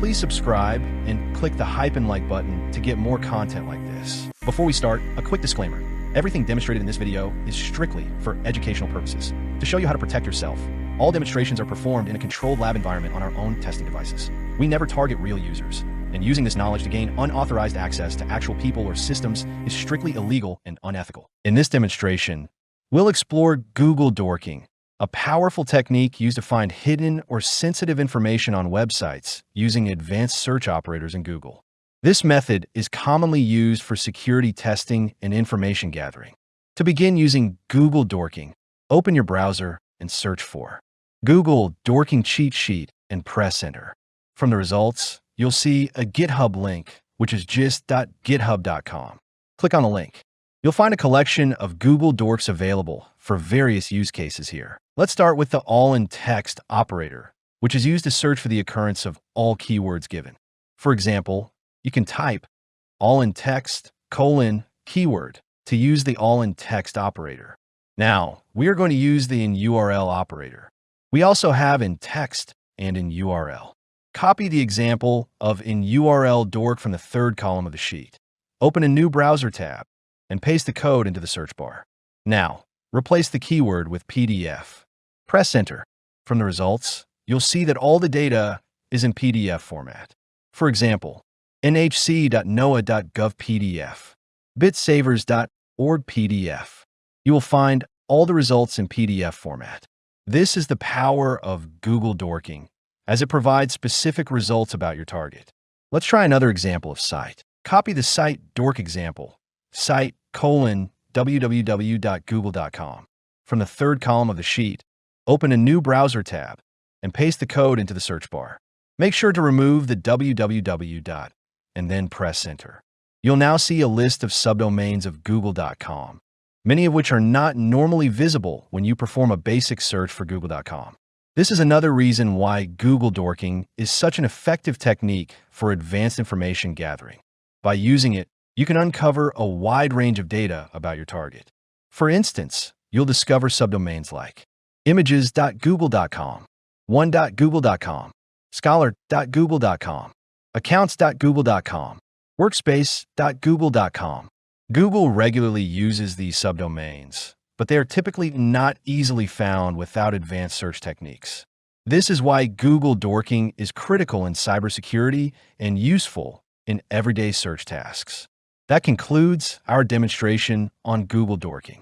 Please subscribe and click the hype and like button to get more content like this. Before we start, a quick disclaimer. Everything demonstrated in this video is strictly for educational purposes. To show you how to protect yourself, all demonstrations are performed in a controlled lab environment on our own testing devices. We never target real users, and using this knowledge to gain unauthorized access to actual people or systems is strictly illegal and unethical. In this demonstration, we'll explore Google Dorking, a powerful technique used to find hidden or sensitive information on websites using advanced search operators in Google. This method is commonly used for security testing and information gathering. To begin using Google Dorking, open your browser and search for Google Dorking cheat sheet and press enter. From the results, you'll see a GitHub link, which is gist.github.com. Click on the link. You'll find a collection of Google Dorks available for various use cases here. Let's start with the all-in-text operator, which is used to search for the occurrence of all keywords given. For example, you can type all-in-text : keyword to use the all-in-text operator. Now, we are going to use the in URL operator. We also have in text and in URL. Copy the example of in URL dork from the third column of the sheet. Open a new browser tab and paste the code into the search bar. Now, replace the keyword with PDF. Press enter. From the results, you'll see that all the data is in PDF format. For example, nhc.noaa.gov PDF, bitsavers.org PDF. You will find all the results in PDF format. This is the power of Google Dorking, as it provides specific results about your target. Let's try another example of site. Copy the site dork example, site : www.google.com. From the third column of the sheet, open a new browser tab and paste the code into the search bar. Make sure to remove the www. And then press enter. You'll now see a list of subdomains of google.com, many of which are not normally visible when you perform a basic search for google.com. This is another reason why Google Dorking is such an effective technique for advanced information gathering. By using it, you can uncover a wide range of data about your target. For instance, you'll discover subdomains like images.google.com, one.google.com, scholar.google.com, accounts.google.com, workspace.google.com. Google regularly uses these subdomains, but they are typically not easily found without advanced search techniques. This is why Google Dorking is critical in cybersecurity and useful in everyday search tasks. That concludes our demonstration on Google Dorking.